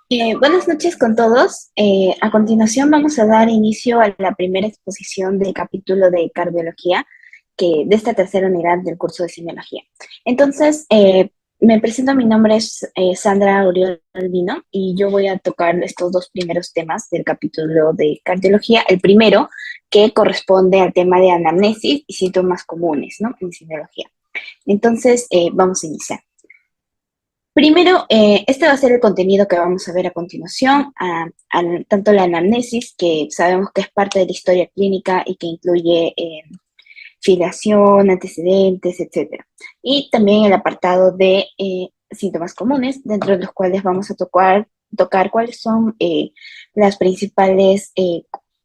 Buenas noches con todos. A continuación vamos a dar inicio a la primera exposición del capítulo de cardiología de esta tercera unidad del curso de semiología. Entonces, me presento, mi nombre es Sandra Oriol Albino y yo voy a tocar estos dos primeros temas del capítulo de cardiología. El primero, que corresponde al tema de anamnesis y síntomas comunes, ¿no? En semiología. Entonces, vamos a iniciar. Primero, este va a ser el contenido que vamos a ver a continuación, tanto la anamnesis, que sabemos que es parte de la historia clínica y que incluye filiación, antecedentes, etcétera. Y también el apartado de síntomas comunes, dentro de los cuales vamos a tocar cuáles son las principales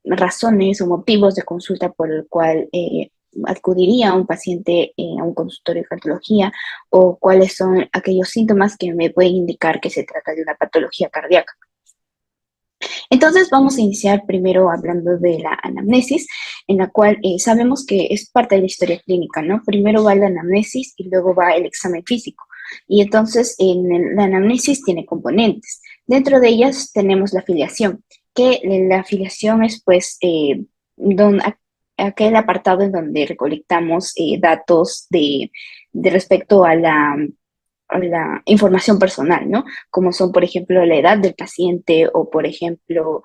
razones o motivos de consulta por el cual acudiría un paciente a un consultorio de cardiología, o cuáles son aquellos síntomas que me pueden indicar que se trata de una patología cardíaca. Entonces vamos a iniciar primero hablando de la anamnesis, en la cual sabemos que es parte de la historia clínica, ¿no? Primero va la anamnesis y luego va el examen físico. Y entonces la anamnesis tiene componentes. Dentro de ellas tenemos la filiación, que la filiación es pues aquel apartado en donde recolectamos datos de respecto a la información personal, ¿no? Como son, por ejemplo, la edad del paciente o, por ejemplo,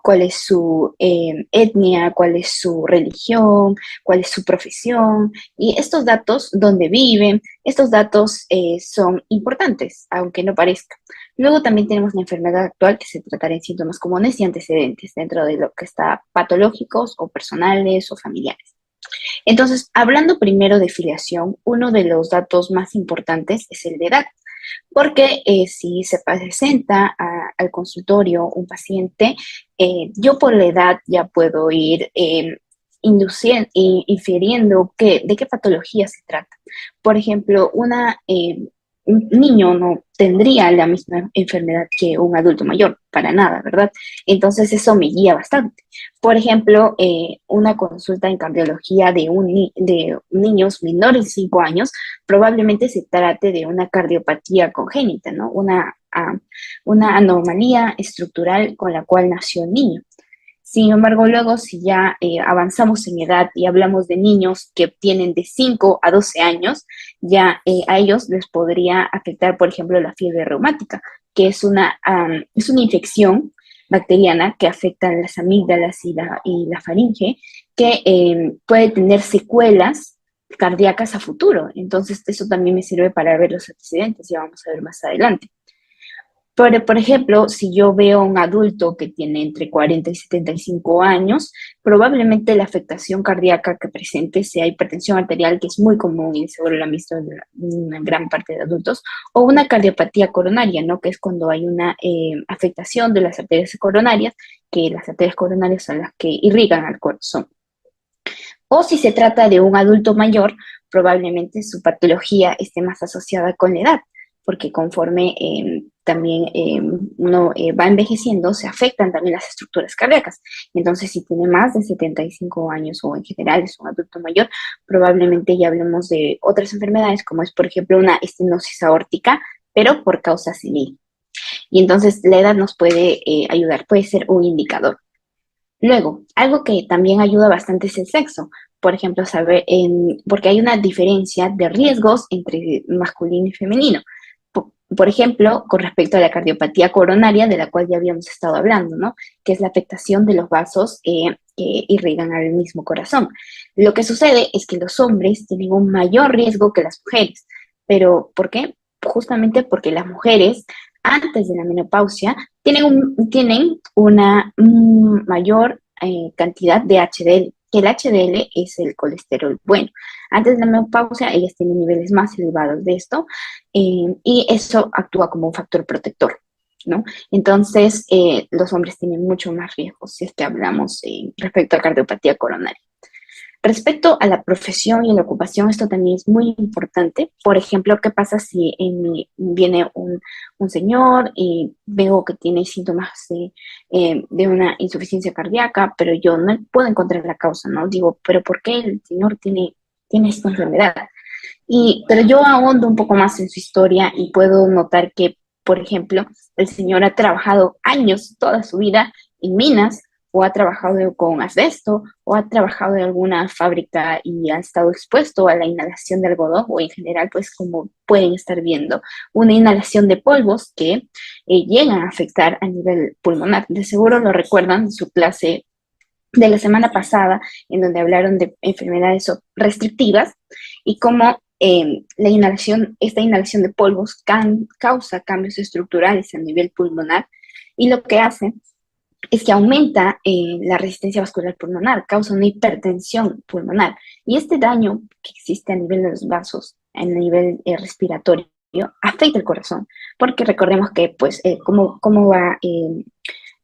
cuál es su etnia, cuál es su religión, cuál es su profesión. Y estos datos, dónde viven, estos datos son importantes, aunque no parezca. Luego también tenemos la enfermedad actual, que se tratará en síntomas comunes y antecedentes, dentro de lo que está patológicos o personales o familiares. Entonces, hablando primero de filiación, uno de los datos más importantes es el de edad, porque si se presenta al consultorio un paciente, yo por la edad ya puedo ir infiriendo de qué patología se trata. Por ejemplo, un niño no tendría la misma enfermedad que un adulto mayor, para nada, ¿verdad? Entonces eso me guía bastante. Por ejemplo, una consulta en cardiología de niños menores de 5 años probablemente se trate de una cardiopatía congénita, ¿no? Una anomalía estructural con la cual nació el niño. Sin embargo, luego si ya avanzamos en edad y hablamos de niños que tienen de 5 a 12 años, ya a ellos les podría afectar, por ejemplo, la fiebre reumática, que es una infección bacteriana que afecta las amígdalas y la faringe, que puede tener secuelas cardíacas a futuro. Entonces, eso también me sirve para ver los antecedentes, ya vamos a ver más adelante. Por ejemplo, si yo veo a un adulto que tiene entre 40 y 75 años, probablemente la afectación cardíaca que presente sea hipertensión arterial, que es muy común y seguro la han visto en una gran parte de adultos, o una cardiopatía coronaria, ¿no? Que es cuando hay una afectación de las arterias coronarias, que las arterias coronarias son las que irrigan al corazón. O si se trata de un adulto mayor, probablemente su patología esté más asociada con la edad, porque conforme también uno va envejeciendo, se afectan también las estructuras cardíacas. Entonces, si tiene más de 75 años o en general es un adulto mayor, probablemente ya hablemos de otras enfermedades, como es, por ejemplo, una estenosis aórtica, pero por causa civil. Y entonces la edad nos puede ayudar, puede ser un indicador. Luego, algo que también ayuda bastante es el sexo. Por ejemplo, porque hay una diferencia de riesgos entre masculino y femenino. Por ejemplo, con respecto a la cardiopatía coronaria, de la cual ya habíamos estado hablando, ¿no? Que es la afectación de los vasos que irrigan al mismo corazón. Lo que sucede es que los hombres tienen un mayor riesgo que las mujeres. ¿Pero por qué? Justamente porque las mujeres, antes de la menopausia, tienen una mayor cantidad de HDL, que el HDL es el colesterol bueno. Antes de la menopausia, ellas tienen niveles más elevados de esto, y eso actúa como un factor protector, ¿no? Entonces, los hombres tienen mucho más riesgos si es que hablamos respecto a cardiopatía coronaria. Respecto a la profesión y la ocupación, esto también es muy importante. Por ejemplo, ¿qué pasa si viene un señor y veo que tiene síntomas de una insuficiencia cardíaca, pero yo no puedo encontrar la causa, ¿no? Digo, ¿pero por qué el señor tiene esta enfermedad? Pero yo ahondo un poco más en su historia y puedo notar que por ejemplo, el señor ha trabajado años, toda su vida, en minas, o ha trabajado con asbesto, o ha trabajado en alguna fábrica y ha estado expuesto a la inhalación de algodón, o en general, pues como pueden estar viendo, una inhalación de polvos que llegan a afectar a nivel pulmonar. De seguro lo recuerdan de su clase de la semana pasada, en donde hablaron de enfermedades restrictivas y cómo esta inhalación de polvos causa cambios estructurales a nivel pulmonar, y lo que hace es que aumenta la resistencia vascular pulmonar, causa una hipertensión pulmonar. Y este daño que existe a nivel de los vasos, a nivel respiratorio, afecta el corazón, porque recordemos que, pues, cómo va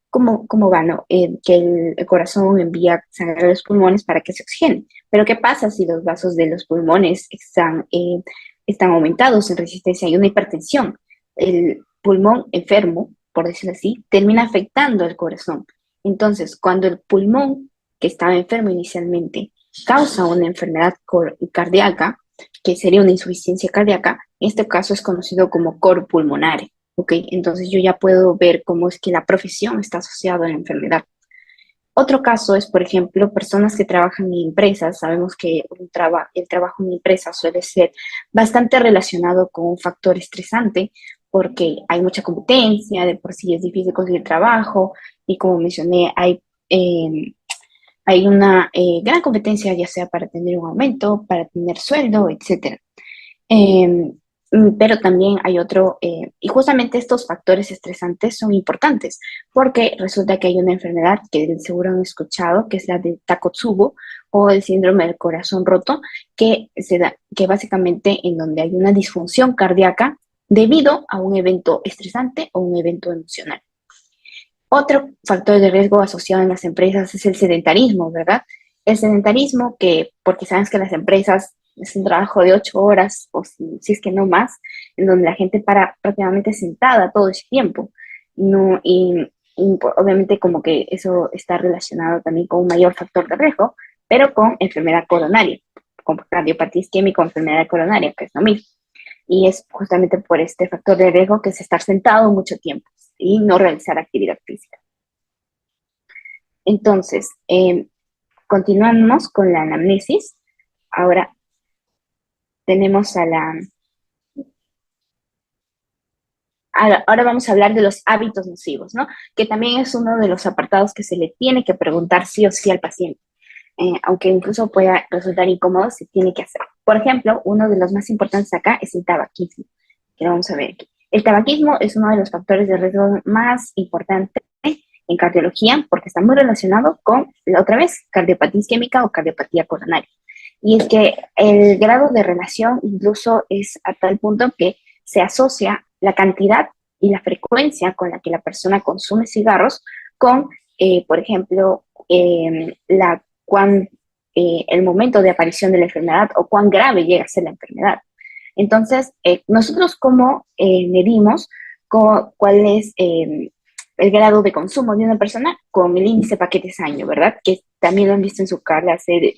cómo va, ¿no? Que el corazón envía sangre a los pulmones para que se oxigene. Pero ¿qué pasa si los vasos de los pulmones están aumentados en resistencia? Hay una hipertensión. El pulmón enfermo, por decirlo así, termina afectando al corazón. Entonces, cuando el pulmón, que estaba enfermo inicialmente, causa una enfermedad cardíaca, que sería una insuficiencia cardíaca, en este caso es conocido como coro pulmonare. Ok, entonces yo ya puedo ver cómo es que la profesión está asociada a la enfermedad. Otro caso es, por ejemplo, personas que trabajan en empresas. Sabemos que el trabajo en empresa suele ser bastante relacionado con un factor estresante porque hay mucha competencia, de por sí es difícil conseguir trabajo y, como mencioné, hay una gran competencia, ya sea para tener un aumento, para tener sueldo, etcétera. Eh, pero también hay otro, y justamente estos factores estresantes son importantes, porque resulta que hay una enfermedad que seguro han escuchado, que es la de Takotsubo, o el síndrome del corazón roto, que se da, que básicamente en donde hay una disfunción cardíaca debido a un evento estresante o un evento emocional. Otro factor de riesgo asociado en las empresas es el sedentarismo, ¿verdad? El sedentarismo porque sabes que las empresas es un trabajo de 8 horas, o si es que no más, en donde la gente para prácticamente sentada todo ese tiempo. No, obviamente como que eso está relacionado también con un mayor factor de riesgo, pero con enfermedad coronaria, con cardiopatía isquémica o enfermedad coronaria, que es lo mismo. Y es justamente por este factor de riesgo que es estar sentado mucho tiempo y no realizar actividad física. Entonces, continuamos con la anamnesis. Ahora tenemos ahora vamos a hablar de los hábitos nocivos, ¿no? Que también es uno de los apartados que se le tiene que preguntar sí o sí al paciente. Aunque incluso pueda resultar incómodo, se tiene que hacer. Por ejemplo, uno de los más importantes acá es el tabaquismo, que lo vamos a ver aquí. El tabaquismo es uno de los factores de riesgo más importantes en cardiología porque está muy relacionado con, la otra vez, cardiopatía isquémica o cardiopatía coronaria. Y es que el grado de relación incluso es a tal punto que se asocia la cantidad y la frecuencia con la que la persona consume cigarros con, por ejemplo, el momento de aparición de la enfermedad o cuán grave llega a ser la enfermedad. Entonces, nosotros cómo medimos cuál es el grado de consumo de una persona con el índice paquetes año, ¿verdad? Que también lo han visto en su clase,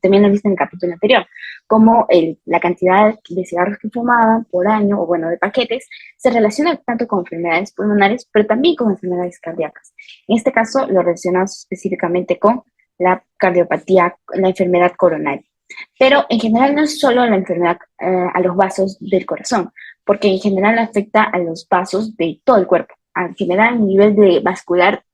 también lo han visto en el capítulo anterior, como la cantidad de cigarros que fumaban por año, o bueno, de paquetes, se relaciona tanto con enfermedades pulmonares, pero también con enfermedades cardíacas. En este caso, lo relacionamos específicamente con la cardiopatía, la enfermedad coronaria. Pero en general no es solo la enfermedad a los vasos del corazón, porque en general afecta a los vasos de todo el cuerpo, en general a nivel vascular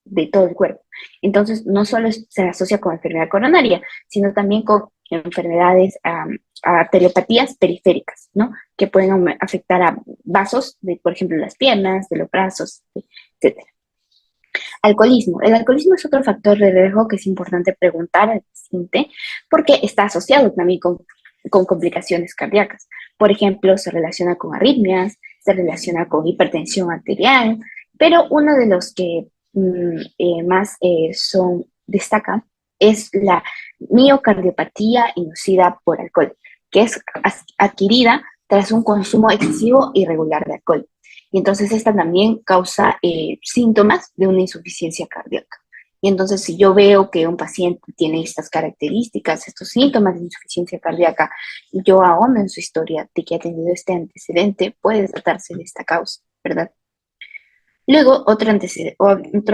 de todo el cuerpo. Entonces, no solo se asocia con enfermedad coronaria, sino también con enfermedades, a arteriopatías periféricas, ¿no? Que pueden afectar a vasos de, por ejemplo, las piernas, de los brazos, etc. Alcoholismo. El alcoholismo es otro factor de riesgo que es importante preguntar al paciente porque está asociado también con complicaciones cardíacas. Por ejemplo, se relaciona con arritmias, se relaciona con hipertensión arterial, pero uno de los que más destacan es la miocardiopatía inducida por alcohol, que es adquirida tras un consumo excesivo y irregular de alcohol. Y entonces esta también causa síntomas de una insuficiencia cardíaca. Y entonces, si yo veo que un paciente tiene estas características, estos síntomas de insuficiencia cardíaca, y yo ahondo en su historia de que ha tenido este antecedente, puede tratarse de esta causa, ¿verdad? Luego, otro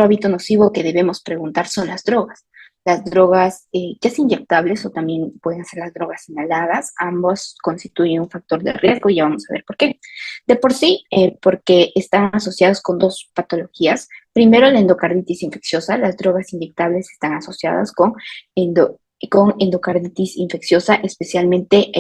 hábito nocivo que debemos preguntar son las drogas. Las drogas, ya sea inyectables o también pueden ser las drogas inhaladas, ambos constituyen un factor de riesgo y ya vamos a ver por qué. De por sí, porque están asociados con dos patologías. Primero, la endocarditis infecciosa. Las drogas inyectables están asociadas con endocarditis infecciosa, especialmente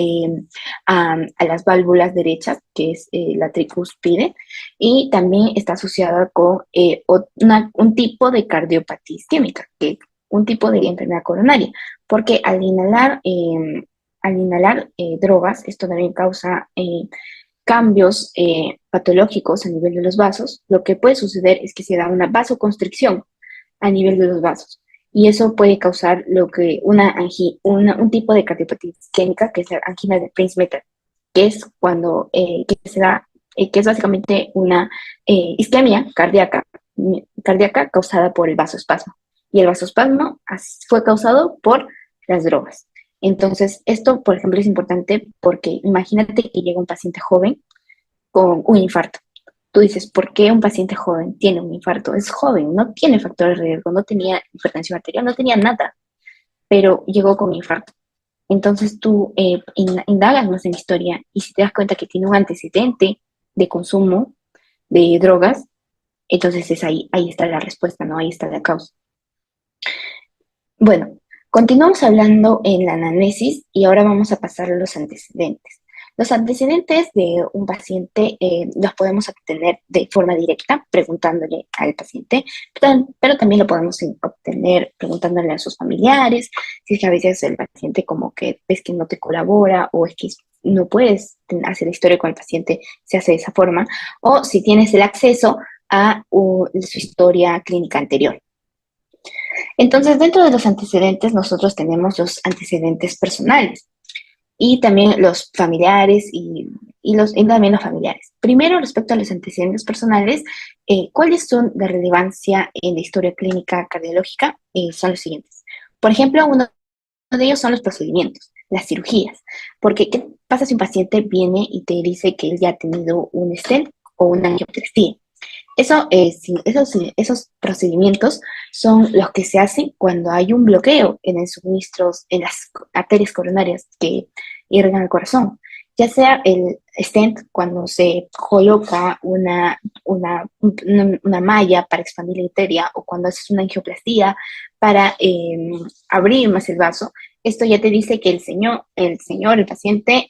a las válvulas derechas, que es la tricuspide, y también está asociada con un tipo de cardiopatía isquémica, que es un tipo de enfermedad coronaria, porque al inhalar drogas, esto también causa cambios patológicos a nivel de los vasos. Lo que puede suceder es que se da una vasoconstricción a nivel de los vasos. Y eso puede causar un tipo de cardiopatía isquémica, que es la angina de Prinzmetal, que es cuando que es básicamente una isquemia cardíaca causada por el vasoespasmo. Y el vasoespasmo fue causado por las drogas. Entonces, esto, por ejemplo, es importante porque imagínate que llega un paciente joven con un infarto. Tú dices, ¿por qué un paciente joven tiene un infarto? Es joven, no tiene factores de riesgo, no tenía hipertensión arterial, no tenía nada, pero llegó con un infarto. Entonces tú indagas más en la historia y si te das cuenta que tiene un antecedente de consumo de drogas, entonces ahí está la respuesta, ¿no? Ahí está la causa. Bueno, continuamos hablando en la anamnesis y ahora vamos a pasar a los antecedentes. Los antecedentes de un paciente los podemos obtener de forma directa, preguntándole al paciente, pero también lo podemos obtener preguntándole a sus familiares, si es que a veces el paciente como que ves que no te colabora o es que no puedes hacer la historia con el paciente, se hace de esa forma, o si tienes el acceso a su historia clínica anterior. Entonces, dentro de los antecedentes, nosotros tenemos los antecedentes personales y también los familiares y también los familiares. Primero, respecto a los antecedentes personales, ¿cuáles son de relevancia en la historia clínica cardiológica? Son los siguientes. Por ejemplo, uno de ellos son los procedimientos, las cirugías, porque ¿qué pasa si un paciente viene y te dice que él ya ha tenido un stent o una angioplastia? Esos procedimientos son los que se hacen cuando hay un bloqueo en el suministro, en las arterias coronarias que irrigan el corazón. Ya sea el stent, cuando se coloca una malla para expandir la arteria, o cuando haces una angioplastía para abrir más el vaso. Esto ya te dice que el paciente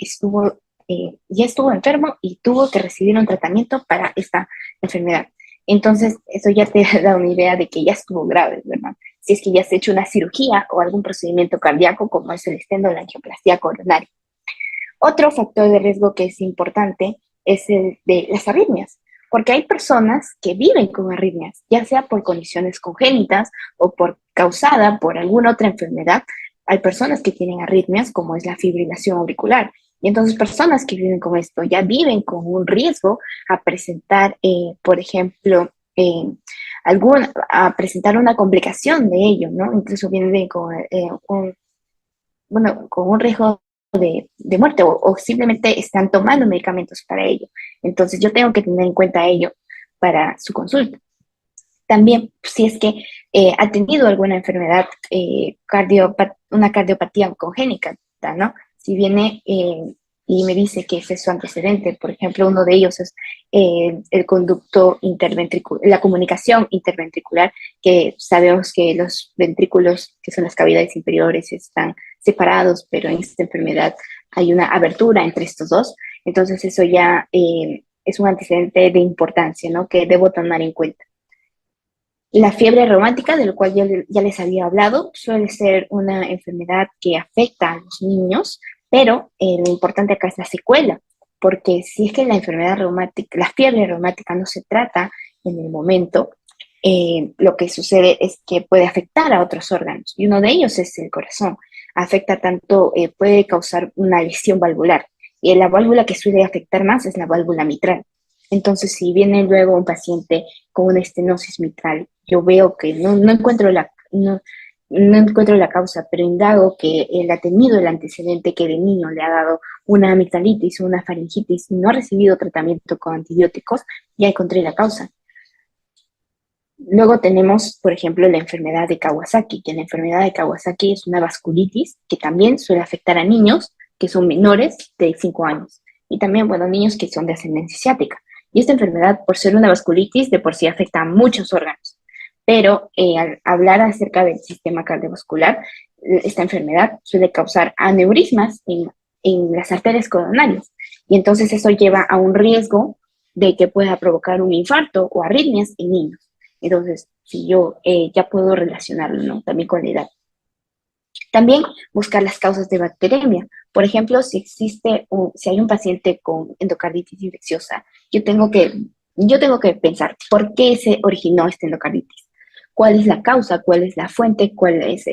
ya estuvo enfermo y tuvo que recibir un tratamiento para esta enfermedad. Entonces, eso ya te da una idea de que ya estuvo grave, ¿verdad? Si es que ya has hecho una cirugía o algún procedimiento cardíaco, como es el estendo de la angioplastia coronaria. Otro factor de riesgo que es importante es el de las arritmias, porque hay personas que viven con arritmias, ya sea por condiciones congénitas o causada por alguna otra enfermedad. Hay personas que tienen arritmias, como es la fibrilación auricular. Y entonces personas que viven con esto ya viven con un riesgo a presentar, por ejemplo, a presentar una complicación de ello, ¿no? Incluso vienen con un riesgo de muerte o simplemente están tomando medicamentos para ello. Entonces yo tengo que tener en cuenta ello para su consulta. También, si es que ha tenido alguna enfermedad, una cardiopatía congénita, ¿no? Si viene y me dice que ese es su antecedente, por ejemplo, uno de ellos es el conducto interventricular, la comunicación interventricular, que sabemos que los ventrículos, que son las cavidades inferiores, están separados, pero en esta enfermedad hay una abertura entre estos dos. Entonces eso ya es un antecedente de importancia, ¿no? Que debo tomar en cuenta. La fiebre reumática, de lo cual ya les había hablado, suele ser una enfermedad que afecta a los niños, pero lo importante acá es la secuela, porque si es que la enfermedad reumática, la fiebre reumática no se trata en el momento, lo que sucede es que puede afectar a otros órganos, y uno de ellos es el corazón. Afecta tanto, puede causar una lesión valvular, y la válvula que suele afectar más es la válvula mitral. Entonces, si viene luego un paciente con una estenosis mitral, yo veo que no encuentro no encuentro la causa, pero indago que él ha tenido el antecedente que de niño le ha dado una amigdalitis o una faringitis y no ha recibido tratamiento con antibióticos, ya encontré la causa. Luego tenemos, por ejemplo, la enfermedad de Kawasaki, que la enfermedad de Kawasaki es una vasculitis que también suele afectar a niños que son menores de 5 años y también, bueno, niños que son de ascendencia asiática. Y esta enfermedad, por ser una vasculitis, de por sí afecta a muchos órganos. Pero al hablar acerca del sistema cardiovascular, esta enfermedad suele causar aneurismas en las arterias coronarias. Y entonces eso lleva a un riesgo de que pueda provocar un infarto o arritmias en niños. Entonces, si yo ya puedo relacionarlo, ¿no? También con la edad. También buscar las causas de bacteremia. Por ejemplo, si hay un paciente con endocarditis infecciosa, yo tengo que pensar por qué se originó esta endocarditis. ¿Cuál es la causa? ¿Cuál es la fuente? ¿Cuál es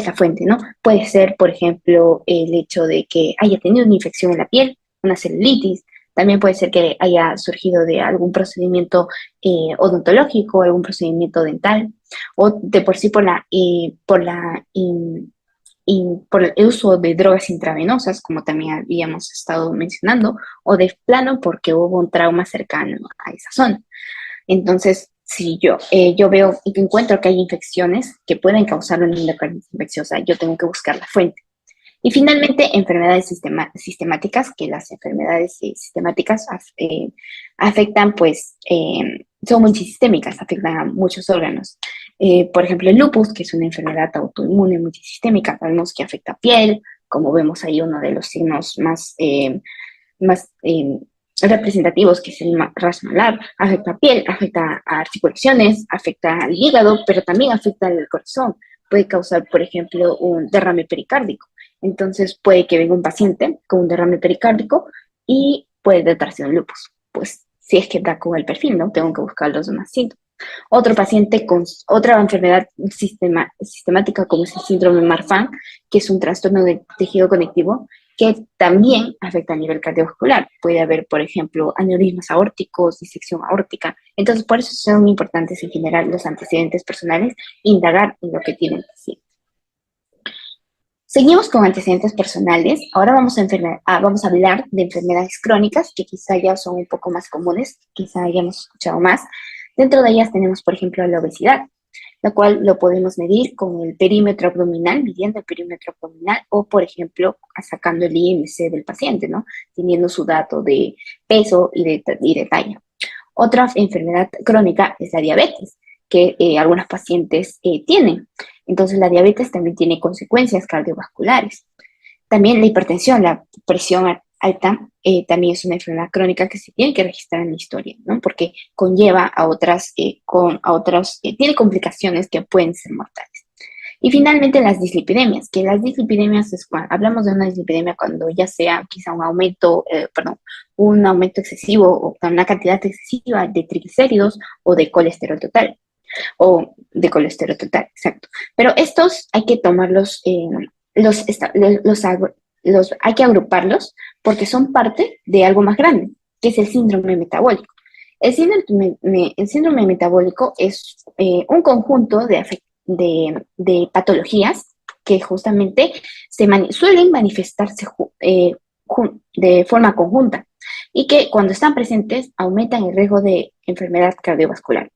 la fuente, no? Puede ser, por ejemplo, el hecho de que haya tenido una infección en la piel, una celulitis. También puede ser que haya surgido de algún procedimiento odontológico, algún procedimiento dental o de por sí por el uso de drogas intravenosas, como también habíamos estado mencionando, o de plano porque hubo un trauma cercano a esa zona. Entonces, si yo veo y encuentro que hay infecciones que pueden causar una endocarditis infecciosa, yo tengo que buscar la fuente. Y finalmente, enfermedades sistemáticas, que las enfermedades sistemáticas afectan, pues, son multisistémicas, afectan a muchos órganos. Por ejemplo, el lupus, que es una enfermedad autoinmune multisistémica, sabemos que afecta a piel, como vemos ahí uno de los signos más representativos, que es el rash malar, afecta a piel, afecta a articulaciones, afecta al hígado, pero también afecta al corazón. Puede causar, por ejemplo, un derrame pericárdico. Entonces puede que venga un paciente con un derrame pericárdico y puede tratarse de un lupus. Pues si es que da con el perfil, ¿no? Tengo que buscar los demás síntomas. Otro paciente con otra enfermedad sistemática como es el síndrome Marfan, que es un trastorno del tejido conectivo, que también afecta a nivel cardiovascular. Puede haber, por ejemplo, aneurismas aórticos, disección aórtica. Entonces, por eso son importantes en general los antecedentes personales, indagar en lo que tiene el paciente. Seguimos con antecedentes personales. Ahora vamos a hablar de enfermedades crónicas que quizá ya son un poco más comunes, quizá hayamos escuchado más. Dentro de ellas tenemos, por ejemplo, la obesidad, la cual lo podemos medir con el perímetro abdominal, midiendo el perímetro abdominal, o, por ejemplo, sacando el IMC del paciente, ¿no? Teniendo su dato de peso y de talla. Otra enfermedad crónica es la diabetes, que algunos pacientes tienen. Entonces, la diabetes también tiene consecuencias cardiovasculares. También la hipertensión, la presión alta, también es una enfermedad crónica que se tiene que registrar en la historia, ¿no? Porque conlleva a tiene complicaciones que pueden ser mortales. Y finalmente las dislipidemias, que las dislipidemias es cuando hablamos de una dislipidemia cuando ya sea quizá un aumento excesivo o una cantidad excesiva de triglicéridos o de colesterol total, exacto. Pero estos hay que tomarlos, hay que agruparlos porque son parte de algo más grande, que es el síndrome metabólico. El síndrome metabólico es un conjunto de patologías que justamente suelen manifestarse de forma conjunta y que cuando están presentes aumentan el riesgo de enfermedad cardiovascular.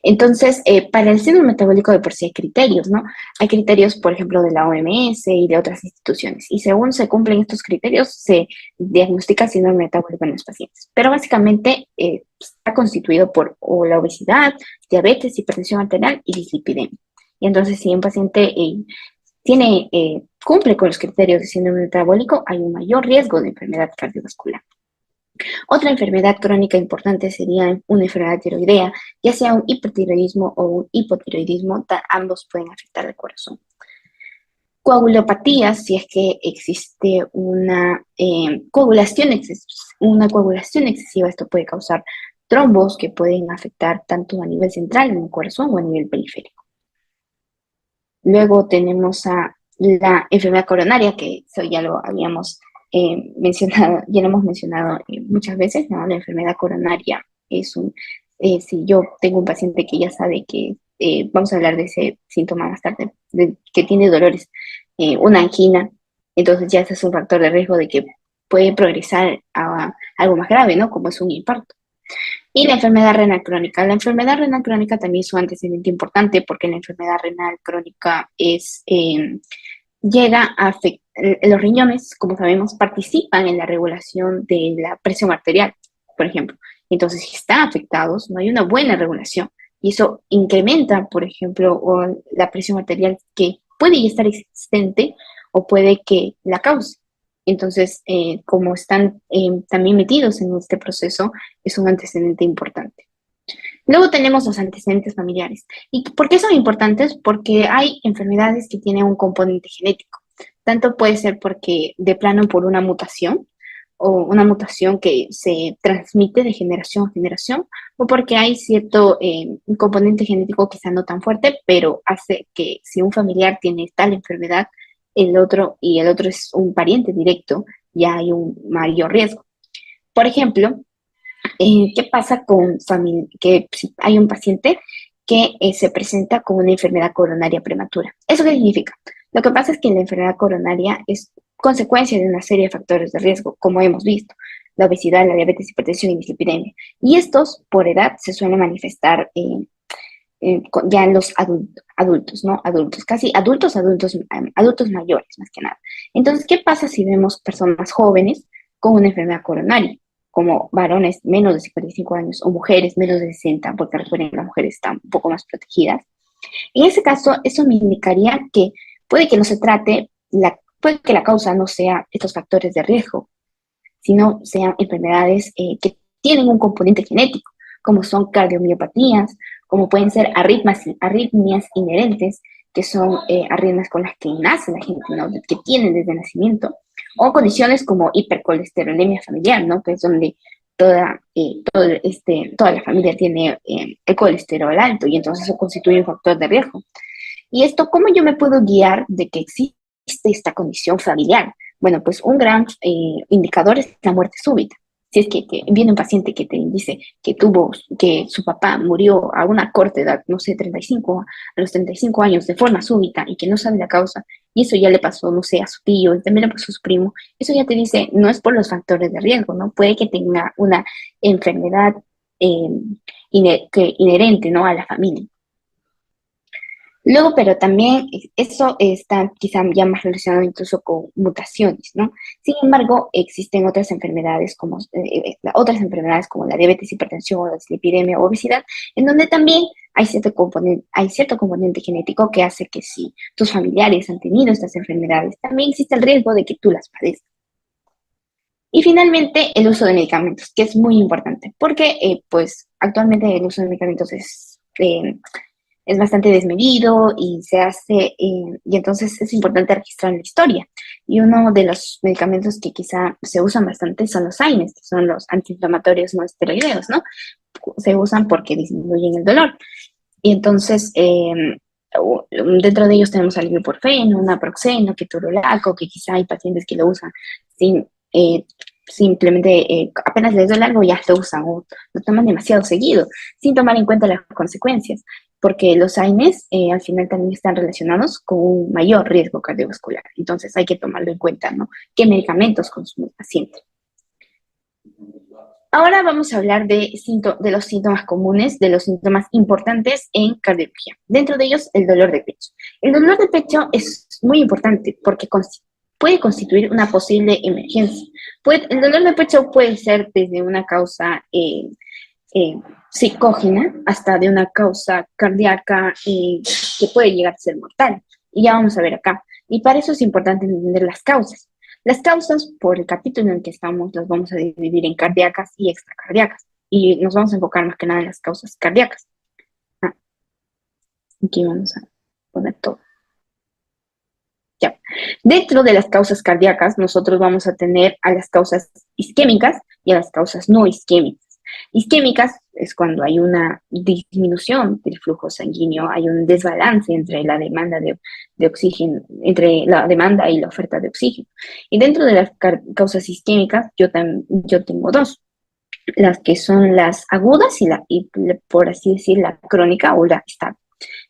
Entonces, para el síndrome metabólico de por sí hay criterios, ¿no? Hay criterios, por ejemplo, de la OMS y de otras instituciones. Y según se cumplen estos criterios, se diagnostica síndrome metabólico en los pacientes. Pero básicamente está constituido por la obesidad, diabetes, hipertensión arterial y dislipidemia. Y entonces, si un paciente cumple con los criterios de síndrome metabólico, hay un mayor riesgo de enfermedad cardiovascular. Otra enfermedad crónica importante sería una enfermedad tiroidea, ya sea un hipertiroidismo o un hipotiroidismo, ambos pueden afectar al corazón. Coagulopatías, si es que existe una coagulación excesiva, esto puede causar trombos que pueden afectar tanto a nivel central en el corazón o a nivel periférico. Luego tenemos a la enfermedad coronaria, que eso ya lo habíamos ya lo hemos mencionado muchas veces, ¿no? La enfermedad coronaria es si yo tengo un paciente que ya sabe que vamos a hablar de ese síntoma más tarde, que tiene dolores, una angina, entonces ya ese es un factor de riesgo de que puede progresar a algo más grave, ¿no? Como es un infarto. Y la enfermedad renal crónica. La enfermedad renal crónica también es un antecedente importante porque la enfermedad renal crónica llega a afectar, los riñones, como sabemos, participan en la regulación de la presión arterial, por ejemplo. Entonces, si están afectados, no hay una buena regulación y eso incrementa, por ejemplo, la presión arterial que puede ya estar existente o puede que la cause. Entonces, como están también metidos en este proceso, es un antecedente importante. Luego tenemos los antecedentes familiares. ¿Y por qué son importantes? Porque hay enfermedades que tienen un componente genético. Tanto puede ser porque de plano por una mutación o una mutación que se transmite de generación a generación, o porque hay cierto un componente genético quizá no tan fuerte, pero hace que si un familiar tiene tal enfermedad, el otro es un pariente directo, ya hay un mayor riesgo. Por ejemplo, ¿qué pasa con que si hay un paciente que se presenta con una enfermedad coronaria prematura? ¿Eso qué significa? Lo que pasa es que la enfermedad coronaria es consecuencia de una serie de factores de riesgo, como hemos visto, la obesidad, la diabetes, hipertensión y dislipidemia. Y estos, por edad, se suelen manifestar ya en los adultos, ¿no? Adultos, casi adultos mayores, más que nada. Entonces, ¿qué pasa si vemos personas jóvenes con una enfermedad coronaria? Como varones menos de 55 años o mujeres menos de 60, porque recuerden que las mujeres están un poco más protegidas. En ese caso, eso me indicaría que puede que no se trate, puede que la causa no sea estos factores de riesgo, sino sean enfermedades que tienen un componente genético, como son cardiomiopatías, como pueden ser arritmias inherentes, que son arritmias con las que nace la gente, ¿no? Que tienen desde el nacimiento, o condiciones como hipercolesterolemia familiar, ¿no? Que es donde toda la familia tiene el colesterol alto y entonces eso constituye un factor de riesgo. Y esto, ¿cómo yo me puedo guiar de que existe esta condición familiar? Bueno, pues un gran indicador es la muerte súbita. Si es que viene un paciente que te dice que su papá murió a una corta edad, no sé, 35, a los 35 años de forma súbita y que no sabe la causa, y eso ya le pasó, no sé, a su tío, y también le pasó a su primo, eso ya te dice, no es por los factores de riesgo, ¿no? Puede que tenga una enfermedad eh, inherente, ¿no? A la familia. Luego, pero también eso está quizá ya más relacionado incluso con mutaciones, ¿no? Sin embargo, existen otras enfermedades como la diabetes, hipertensión, la dislipidemia o obesidad, en donde también hay cierto componente genético que hace que si tus familiares han tenido estas enfermedades, también existe el riesgo de que tú las padezcas. Y finalmente, el uso de medicamentos, que es muy importante, porque pues actualmente el uso de medicamentos es bastante desmedido y y entonces es importante registrar la historia. Y uno de los medicamentos que quizá se usan bastante son los AINES, que son los antiinflamatorios no esteroideos, ¿no? Se usan porque disminuyen el dolor. Y entonces, dentro de ellos tenemos el ibuprofeno, naproxeno, ketorolaco, que quizá hay pacientes que lo usan sin, simplemente apenas les duele algo ya lo usan o lo toman demasiado seguido, sin tomar en cuenta las consecuencias, porque los AINES al final también están relacionados con un mayor riesgo cardiovascular. Entonces hay que tomarlo en cuenta, ¿no? ¿Qué medicamentos consume el paciente? Ahora vamos a hablar de los síntomas comunes, de los síntomas importantes en cardiología. Dentro de ellos, el dolor de pecho. El dolor de pecho es muy importante porque puede constituir una posible emergencia. El dolor de pecho puede ser desde una causa psicógena hasta de una causa cardíaca que puede llegar a ser mortal. Y ya vamos a ver acá. Y para eso es importante entender las causas. Las causas, por el capítulo en el que estamos, las vamos a dividir en cardíacas y extracardíacas. Y nos vamos a enfocar más que nada en las causas cardíacas. Aquí vamos a poner todo. Ya. Dentro de las causas cardíacas, nosotros vamos a tener a las causas isquémicas y a las causas no isquémicas. Isquémicas es cuando hay una disminución del flujo sanguíneo, hay un desbalance entre la demanda de oxígeno, entre la demanda y la oferta de oxígeno. Y dentro de las causas isquémicas, yo tengo dos, las que son las agudas y por así decir, la crónica o la estable.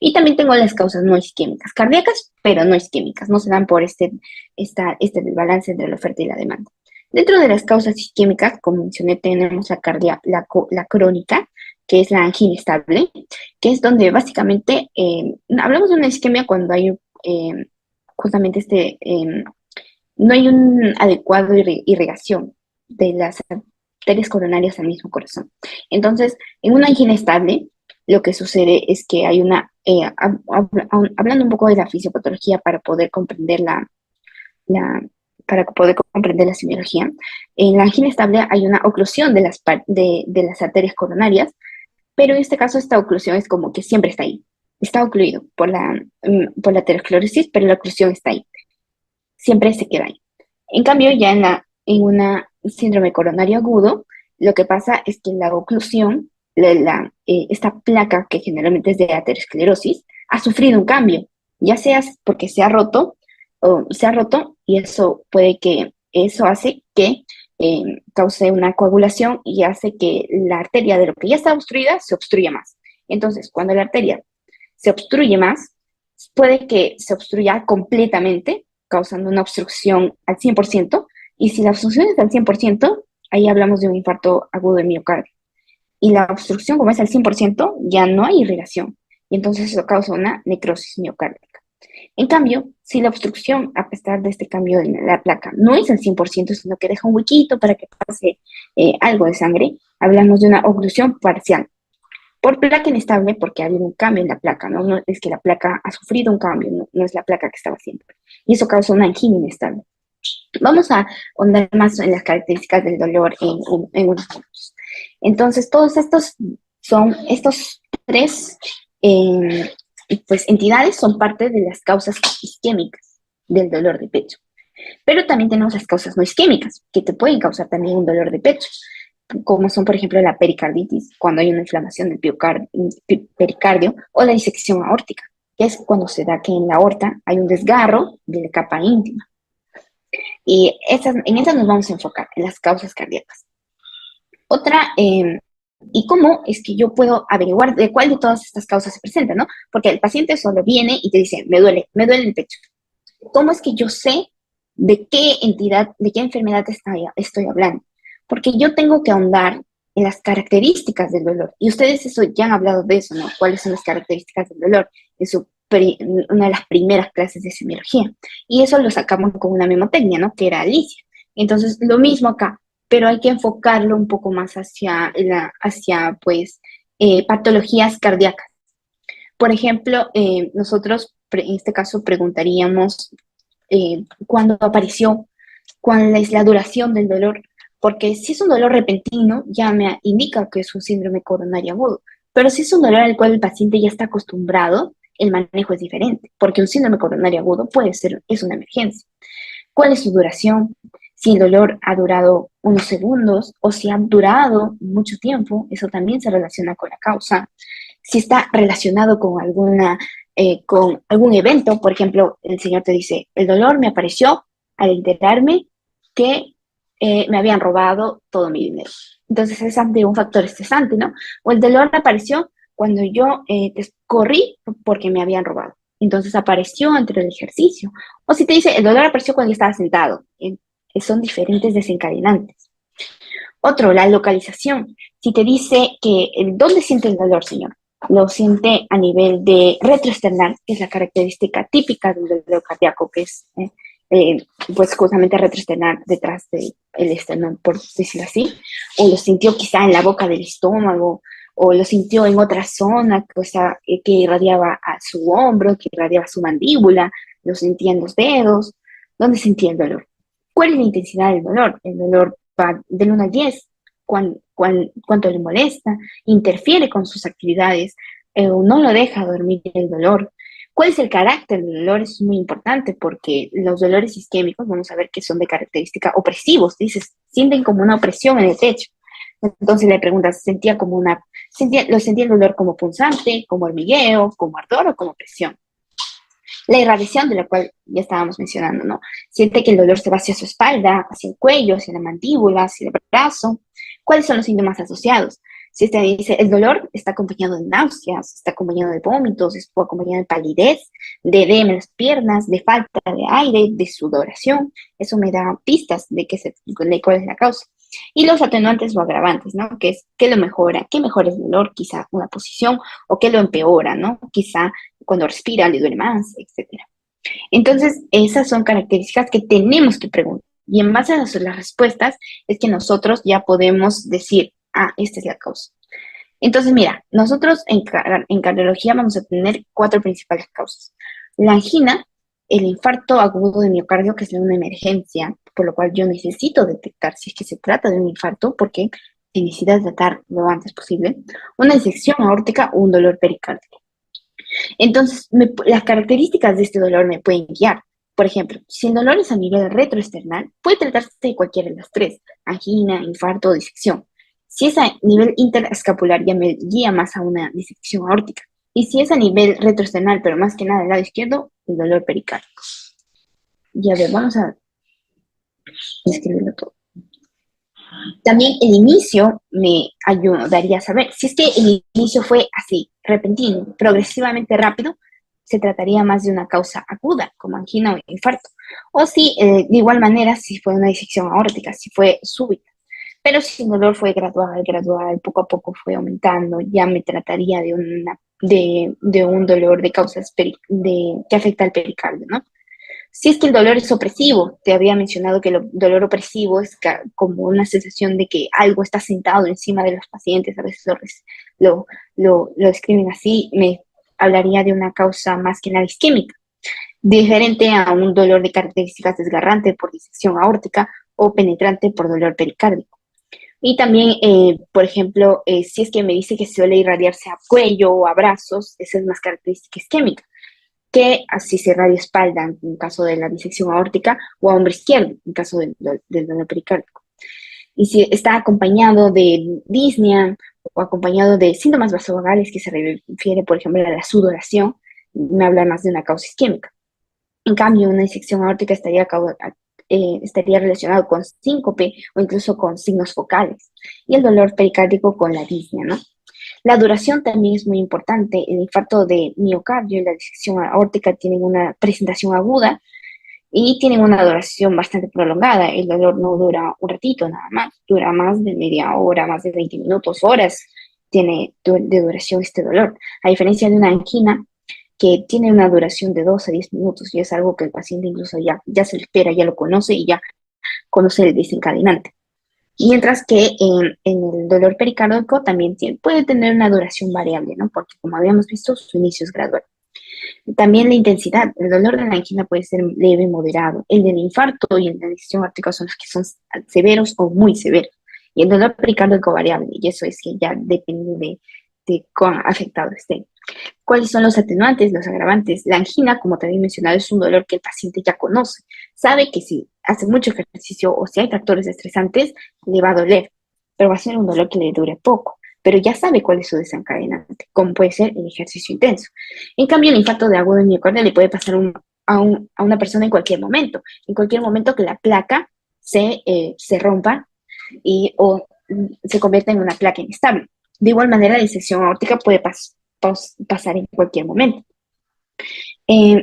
Y también tengo las causas no isquémicas, cardíacas, pero no isquémicas, no se dan por este desbalance entre la oferta y la demanda. Dentro de las causas isquémicas, como mencioné, tenemos la crónica, que es la angina estable, que es donde básicamente hablamos de una isquemia cuando hay justamente no hay un adecuado irrigación de las arterias coronarias al mismo corazón. Entonces, en una angina estable, lo que sucede es que hay hablando un poco de la fisiopatología para poder comprender la para poder comprender la semiología, en la angina estable hay una oclusión de las arterias coronarias, pero en este caso esta oclusión es como que siempre está ahí. Está ocluido por la aterosclerosis, pero la oclusión está ahí. Siempre se queda ahí. En cambio, ya en una síndrome coronario agudo, lo que pasa es que la oclusión, esta placa que generalmente es de aterosclerosis, ha sufrido un cambio, ya sea porque se ha roto y eso hace que cause una coagulación y hace que la arteria de lo que ya está obstruida se obstruya más. Entonces, cuando la arteria se obstruye más, puede que se obstruya completamente, causando una obstrucción al 100%, y si la obstrucción es al 100%, ahí hablamos de un infarto agudo de miocardio. Y la obstrucción, como es al 100%, ya no hay irrigación, y entonces eso causa una necrosis miocárdica. En cambio, si la obstrucción, a pesar de este cambio en la placa, no es al 100%, sino que deja un huequito para que pase algo de sangre, hablamos de una oclusión parcial. Por placa inestable, porque ha habido un cambio en la placa, ¿no? No es que la placa ha sufrido un cambio, no es la placa que estaba siempre. Y eso causa una angina inestable. Vamos a ahondar más en las características del dolor en unos minutos. Entonces, todos estos tres entidades son parte de las causas isquémicas del dolor de pecho. Pero también tenemos las causas no isquémicas, que te pueden causar también un dolor de pecho, como son, por ejemplo, la pericarditis, cuando hay una inflamación del pericardio, o la disección aórtica, que es cuando se da que en la aorta hay un desgarro de la capa íntima. Y en esas nos vamos a enfocar, en las causas cardíacas. Otra, ¿y cómo es que yo puedo averiguar de cuál de todas estas causas se presenta, no? Porque el paciente solo viene y te dice, me duele el pecho. ¿Cómo es que yo sé de qué entidad, de qué enfermedad estoy hablando? Porque yo tengo que ahondar en las características del dolor. Y ustedes ya han hablado de eso, ¿no? ¿Cuáles son las características del dolor? Una de las primeras clases de semiología. Y eso lo sacamos con una memotecnia, ¿no? Que era Alicia. Entonces, lo mismo acá, pero hay que enfocarlo un poco más hacia patologías cardíacas. Por ejemplo, nosotros en este caso preguntaríamos cuándo apareció, cuál es la duración del dolor, porque si es un dolor repentino, ya me indica que es un síndrome coronario agudo, pero si es un dolor al cual el paciente ya está acostumbrado, el manejo es diferente, porque un síndrome coronario agudo es una emergencia. ¿Cuál es su duración? Si el dolor ha durado unos segundos o si ha durado mucho tiempo, eso también se relaciona con la causa. Si está relacionado con algún evento, por ejemplo, el señor te dice, el dolor me apareció al enterarme que me habían robado todo mi dinero. Entonces es ante un factor estresante, ¿no? O el dolor apareció cuando yo corrí porque me habían robado. Entonces apareció entre el ejercicio. O si te dice, el dolor apareció cuando yo estaba sentado. Son diferentes desencadenantes. Otro, la localización. Si te dice que, ¿dónde siente el dolor, señor? Lo siente a nivel de retroesternal, que es la característica típica del dolor cardíaco, que es pues justamente retroesternal detrás del esternón, por decirlo así, o lo sintió quizá en la boca del estómago, o lo sintió en otra zona, que irradiaba a su hombro, que irradiaba a su mandíbula, lo sentía en los dedos. ¿Dónde sentía el dolor? ¿Cuál es la intensidad del dolor? El dolor va del 1 al 10. ¿Cuánto le molesta? ¿Interfiere con sus actividades? ¿O no lo deja dormir el dolor? ¿Cuál es el carácter del dolor? Es muy importante porque los dolores isquémicos, vamos a ver que son de característica opresivos, dices, sienten como una opresión en el pecho. Entonces le preguntas, ¿lo sentía el dolor como punzante, como hormigueo, como ardor o como presión? La irradiación de la cual ya estábamos mencionando, ¿no? Siente que el dolor se va hacia su espalda, hacia el cuello, hacia la mandíbula, hacia el brazo. ¿Cuáles son los síntomas asociados? Si usted me dice, el dolor está acompañado de náuseas, está acompañado de vómitos, está acompañado de palidez, de edema en las piernas, de falta de aire, de sudoración, eso me da pistas de cuál es la causa. Y los atenuantes o agravantes, ¿no? Que es qué lo mejora, qué mejora el dolor, quizá una posición, o qué lo empeora, ¿no? Quizá cuando respira le duele más, etcétera. Entonces, esas son características que tenemos que preguntar. Y en base a las respuestas es que nosotros ya podemos decir, ah, esta es la causa. Entonces, mira, nosotros en cardiología vamos a tener cuatro principales causas. La angina, el infarto agudo de miocardio, que es una emergencia, por lo cual yo necesito detectar si es que se trata de un infarto, porque se necesita tratar lo antes posible. Una disección aórtica o un dolor pericárdico. Entonces, las características de este dolor me pueden guiar. Por ejemplo, si el dolor es a nivel retroesternal, puede tratarse de cualquiera de las tres, angina, infarto o disección. Si es a nivel interescapular, ya me guía más a una disección aórtica. Y si es a nivel retroesternal, pero más que nada del lado izquierdo, el dolor pericárdico. Y a ver, vamos a escribirlo todo. También el inicio me ayudaría a saber. Si es que el inicio fue así, repentino, progresivamente rápido, se trataría más de una causa aguda, como angina o infarto. O si, de igual manera, si fue una disección aórtica, si fue súbita. Pero si el dolor fue gradual, poco a poco fue aumentando, ya me trataría de un dolor de causas que afecta al pericardio, ¿no? Si es que el dolor es opresivo, te había mencionado que el dolor opresivo es como una sensación de que algo está sentado encima de los pacientes, a veces lo escriben así, me hablaría de una causa más que nada isquémica, diferente a un dolor de características desgarrante por disección aórtica o penetrante por dolor pericárdico. Y también, por ejemplo, si es que me dice que suele irradiarse a cuello o a brazos, esa es más característica isquémica que así se irradia espalda en caso de la disección aórtica o a hombro izquierdo en caso del dolor pericárdico. Y si está acompañado de disnea o acompañado de síntomas vasovagales que se refiere, por ejemplo, a la sudoración, me habla más de una causa isquémica. En cambio, una disección aórtica estaría relacionado con síncope o incluso con signos focales. Y el dolor pericárdico con la disnea, ¿no? La duración también es muy importante. El infarto de miocardio y la disección aórtica tienen una presentación aguda y tienen una duración bastante prolongada. El dolor no dura un ratito nada más, dura más de media hora, más de 20 minutos, horas tiene de duración este dolor. A diferencia de una angina que tiene una duración de 2 a 10 minutos y es algo que el paciente incluso ya se le espera, ya lo conoce y ya conoce el desencadenante. Mientras que en el dolor pericárdico también puede tener una duración variable, ¿no? Porque como habíamos visto, su inicio es gradual. También la intensidad, el dolor de la angina puede ser leve, moderado. El del infarto y el de la disección aórtica son los que son severos o muy severos. Y el dolor pericárdico variable, y eso es que ya depende de cuán afectado esté. ¿Cuáles son los atenuantes, los agravantes? La angina, como te había mencionado, es un dolor que el paciente ya conoce. Sabe que si hace mucho ejercicio o si hay factores estresantes, le va a doler, pero va a ser un dolor que le dure poco. Pero ya sabe cuál es su desencadenante, como puede ser el ejercicio intenso. En cambio, el infarto de agudo de miocardio le puede pasar a una persona en cualquier momento que la placa se rompa o se convierta en una placa inestable. De igual manera, la disección aórtica puede pasar en cualquier momento.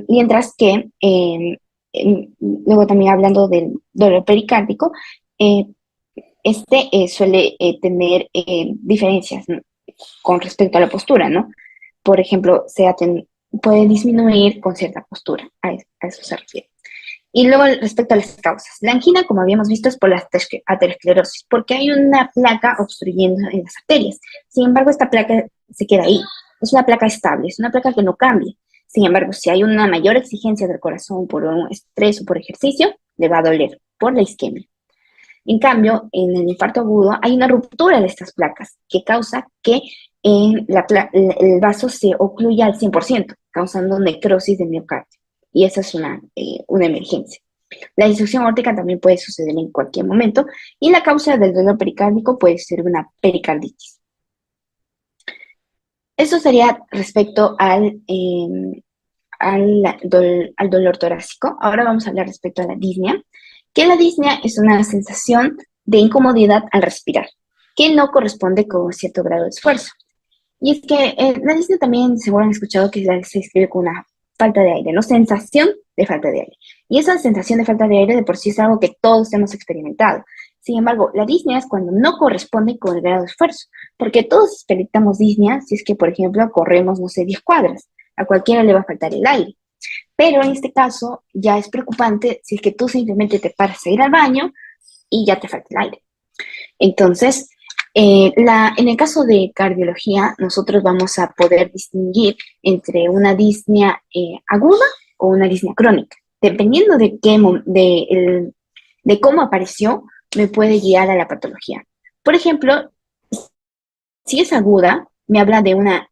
Mientras que, luego también hablando del dolor pericárdico, suele tener diferencias, ¿no? Con respecto a la postura, ¿no? Por ejemplo, puede disminuir con cierta postura, a eso se refiere. Y luego respecto a las causas. La angina, como habíamos visto, es por la aterosclerosis, porque hay una placa obstruyendo en las arterias. Sin embargo, esta placa se queda ahí. Es una placa estable, es una placa que no cambia. Sin embargo, si hay una mayor exigencia del corazón por un estrés o por ejercicio, le va a doler por la isquemia. En cambio, en el infarto agudo hay una ruptura de estas placas que causa que el vaso se ocluya al 100%, causando necrosis del miocardio. Y esa es una emergencia. La disección aórtica también puede suceder en cualquier momento y la causa del dolor pericárdico puede ser una pericarditis. Eso sería respecto al dolor torácico. Ahora vamos a hablar respecto a la disnea, que la disnea es una sensación de incomodidad al respirar. que no corresponde con cierto grado de esfuerzo. Y es que la disnea también, seguro han escuchado que se escribe con una falta de aire, ¿no? Sensación de falta de aire. Y esa sensación de falta de aire de por sí es algo que todos hemos experimentado. Sin embargo, la disnea es cuando no corresponde con el grado de esfuerzo, porque todos experimentamos disnea si es que, por ejemplo, corremos, no sé, 10 cuadras. A cualquiera le va a faltar el aire. Pero en este caso ya es preocupante si es que tú simplemente te paras a ir al baño y ya te falta el aire. Entonces, en el caso de cardiología, nosotros vamos a poder distinguir entre una disnea aguda o una disnea crónica. Dependiendo de cómo apareció, me puede guiar a la patología. Por ejemplo, si es aguda, me habla de una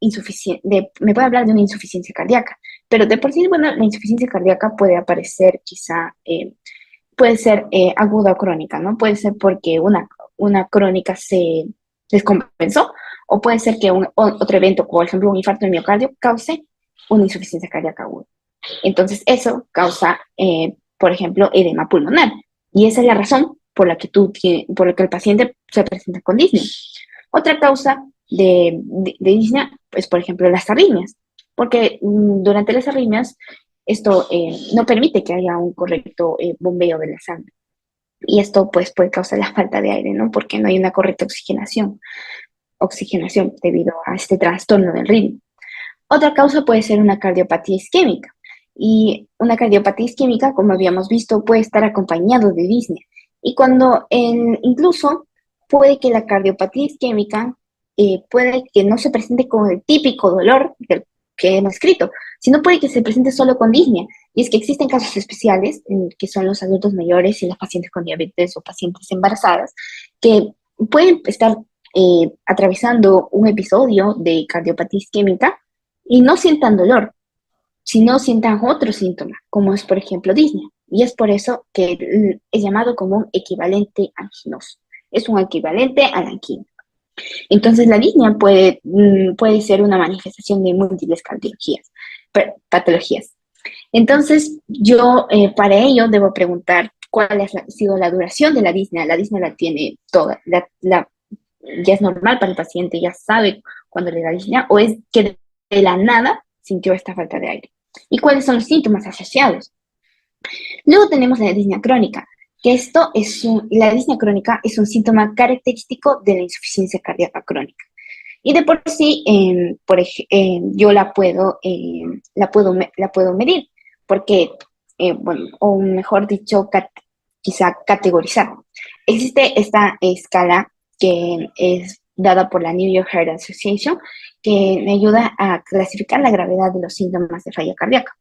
me puede hablar de una insuficiencia cardíaca, pero de por sí, bueno, la insuficiencia cardíaca puede aparecer quizá, puede ser aguda o crónica, ¿no? Puede ser porque una crónica se descompensó, o puede ser que otro evento, por ejemplo, un infarto de miocardio, cause una insuficiencia cardíaca aguda. Entonces, eso causa, por ejemplo, edema pulmonar. Y esa es la razón por la que el paciente se presenta con disnea. Otra causa de disnea es, por ejemplo, las arritmias, porque durante las arritmias esto no permite que haya un correcto bombeo de la sangre. Y esto pues puede causar la falta de aire, ¿no? Porque no hay una correcta oxigenación debido a este trastorno del ritmo. Otra causa puede ser una cardiopatía isquémica. Y una cardiopatía isquémica, como habíamos visto, puede estar acompañado de disnea. Y incluso puede que la cardiopatía isquémica puede que no se presente con el típico dolor que hemos escrito, sino puede que se presente solo con disnea. Y es que existen casos especiales, que son los adultos mayores y las pacientes con diabetes o pacientes embarazadas, que pueden estar atravesando un episodio de cardiopatía isquémica y no sientan dolor, sino sientan otro síntoma, como es, por ejemplo, disnea. Y es por eso que es llamado como un equivalente anginoso. Es un equivalente a la angina. Entonces, la disnea puede ser una manifestación de múltiples patologías. Entonces, yo para ello debo preguntar cuál ha sido la duración de la disnea. La disnea la tiene toda, ya es normal para el paciente, ya sabe cuándo le da disnea, o es que de la nada sintió esta falta de aire. ¿Y cuáles son los síntomas asociados? Luego tenemos la disnea crónica, que la disnea crónica es un síntoma característico de la insuficiencia cardíaca crónica. Y de por sí, yo la puedo medir, porque, bueno, o mejor dicho, quizá categorizar. Existe esta escala que es dada por la New York Heart Association, que me ayuda a clasificar la gravedad de los síntomas de falla cardíaca.